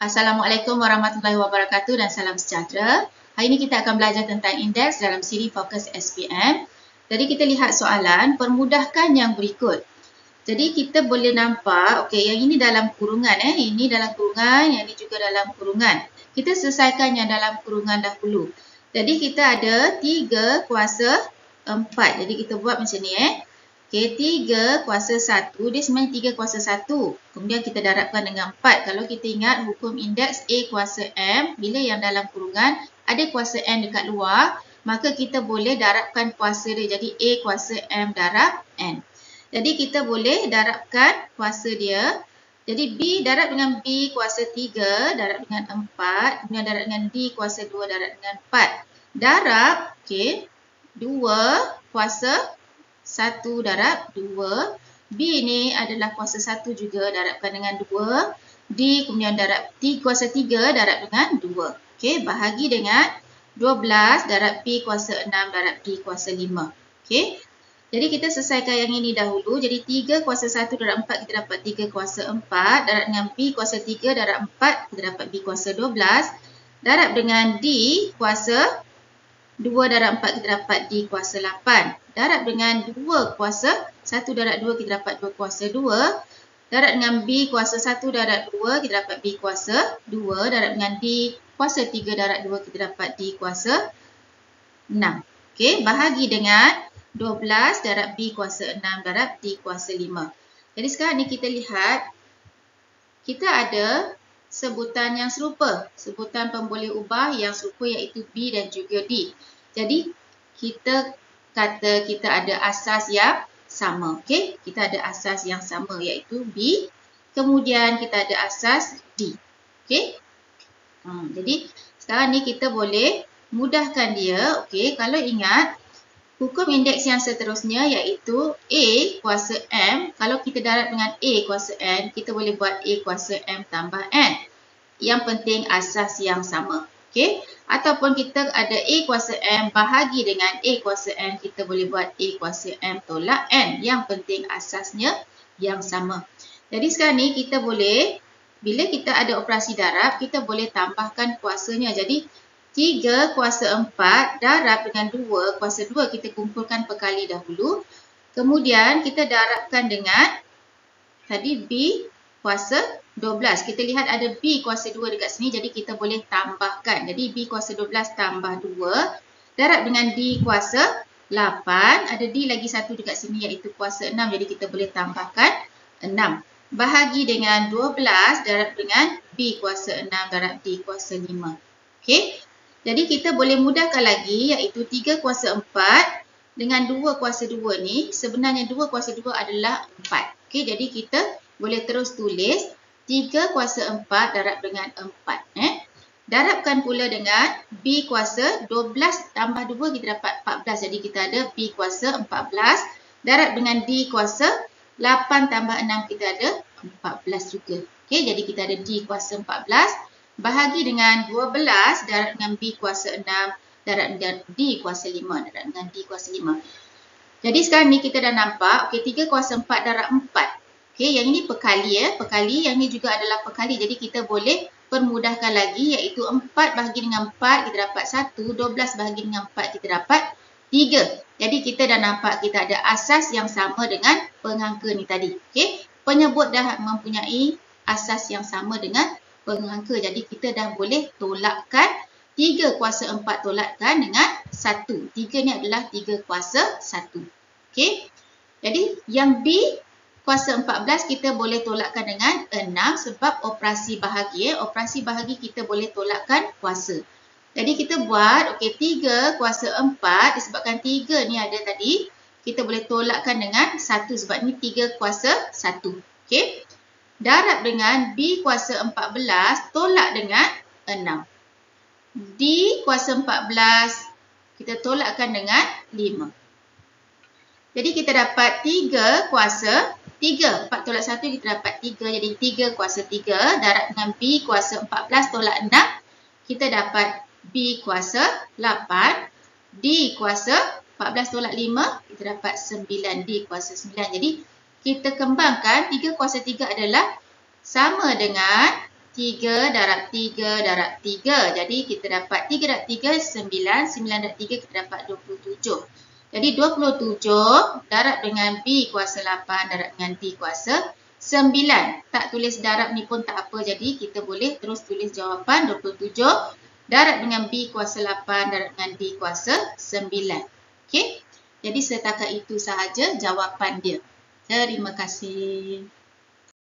Assalamualaikum warahmatullahi wabarakatuh dan salam sejahtera. Hari ini kita akan belajar tentang indeks dalam siri fokus SPM. Jadi kita lihat soalan, permudahkan yang berikut. Jadi kita boleh nampak, okey, yang ini dalam kurungan, ini dalam kurungan, yang ini juga dalam kurungan. Kita selesaikan yang dalam kurungan dahulu. Jadi kita ada 3 kuasa 4. Jadi kita buat macam ni, Okey, 3 kuasa 1, dia sebenarnya 3 kuasa 1. Kemudian kita darabkan dengan 4. Kalau kita ingat hukum indeks A kuasa M, bila yang dalam kurungan ada kuasa M dekat luar, maka kita boleh darabkan kuasa dia. Jadi A kuasa M darab N. Jadi kita boleh darabkan kuasa dia. Jadi B darab dengan B kuasa 3, darab dengan 4. Kemudian darab dengan D kuasa 2, darab dengan 4. Darab, okey, 2 kuasa 1 darab 2. B ni adalah kuasa 1 juga, darabkan dengan 2. D kemudian darab kuasa 3 darab dengan 2. Okey, bahagi dengan 12 darab P kuasa 6 darab D kuasa 5. Okey. Jadi kita selesaikan yang ini dahulu. Jadi 3 kuasa 1 darab 4 kita dapat 3 kuasa 4. Darab dengan B kuasa 3 darab 4 kita dapat B kuasa 12. Darab dengan D kuasa 2 darab 4 kita dapat D kuasa 8. Darab dengan 2 kuasa 1 darab 2 kita dapat 2 kuasa 2. Darab dengan B kuasa 1 darab 2 kita dapat B kuasa 2. Darab dengan D kuasa 3 darab 2 kita dapat D kuasa 6. Okey, bahagi dengan 12 darab B kuasa 6 darab D kuasa 5. Jadi sekarang ni kita lihat, kita ada sebutan yang serupa, sebutan pemboleh ubah yang serupa iaitu B dan juga D. Jadi kita kata kita ada asas yang sama. Okey, kita ada asas yang sama iaitu B. Kemudian kita ada asas D. Okey. Jadi sekarang ni kita boleh mudahkan dia. Okey, kalau ingat hukum indeks yang seterusnya iaitu A kuasa M. Kalau kita darab dengan A kuasa N, kita boleh buat A kuasa M tambah N. Yang penting asas yang sama. Okey, ataupun kita ada A kuasa M bahagi dengan A kuasa N, kita boleh buat A kuasa M tolak N. Yang penting asasnya yang sama. Jadi sekarang ni kita boleh, bila kita ada operasi darab, kita boleh tambahkan kuasanya. Jadi 3 kuasa 4 darab dengan 2 kuasa 2, kita kumpulkan perkali dahulu. Kemudian kita darabkan dengan tadi B kuasa 12. Kita lihat ada B kuasa 2 dekat sini, jadi kita boleh tambahkan. Jadi B kuasa 12 tambah 2. Darab dengan D kuasa 8. Ada D lagi satu dekat sini iaitu kuasa 6, jadi kita boleh tambahkan 6. Bahagi dengan 12 darab dengan B kuasa 6 darab D kuasa 5. Okey. Jadi kita boleh mudahkan lagi iaitu 3 kuasa 4 dengan 2 kuasa 2 ni. Sebenarnya 2 kuasa 2 adalah 4. Okey, jadi kita boleh terus tulis 3 kuasa 4 darab dengan 4. Darabkan pula dengan B kuasa 12 tambah 2 kita dapat 14. Jadi kita ada B kuasa 14. Darab dengan D kuasa 8 tambah 6 kita ada 14 juga. Okey, jadi kita ada D kuasa 14. Bahagi dengan 12 darab dengan B kuasa 6 darab dengan D kuasa 5. Darab dengan D kuasa 5. Jadi sekarang ni kita dah nampak, okey, 3 kuasa 4 darab 4. Okey, yang ini perkali perkali, yang ini juga adalah perkali. Jadi kita boleh permudahkan lagi iaitu 4 bahagi dengan 4 kita dapat 1, 12 bahagi dengan 4 kita dapat 3. Jadi kita dah nampak kita ada asas yang sama dengan pengangka ni tadi. Okey, penyebut dah mempunyai asas yang sama dengan pengangka. Jadi kita dah boleh tolakkan 3 kuasa 4 tolakkan dengan 1. 3 ni adalah 3 kuasa 1. Okey. Jadi yang B kuasa 14 kita boleh tolakkan dengan 6 sebab operasi bahagi. Operasi bahagi kita boleh tolakkan kuasa. Jadi kita buat, okey, 3 kuasa 4 disebabkan 3 ni ada tadi, kita boleh tolakkan dengan 1 sebab ni 3 kuasa 1. Okey. Darab dengan B kuasa 14 tolak dengan 6. D kuasa 14 kita tolakkan dengan 5. Jadi kita dapat 3 kuasa 3. 4 tolak 1 kita dapat 3. Jadi 3 kuasa 3 darab dengan B kuasa 14 tolak 6. Kita dapat B kuasa 8. D kuasa 14 tolak 5 kita dapat 9. D kuasa 9. Jadi kita kembangkan 3 kuasa 3 adalah sama dengan 3 darab 3 darab 3. Jadi kita dapat 3 darab 3, 9. 9 darab 3 kita dapat 27. Jadi 27 darab dengan B kuasa 8 darab dengan D kuasa 9. Tak tulis darab ni pun tak apa. Jadi kita boleh terus tulis jawapan 27 darab dengan B kuasa 8 darab dengan D kuasa 9. Okey. Jadi setakat itu sahaja jawapan dia. Terima kasih.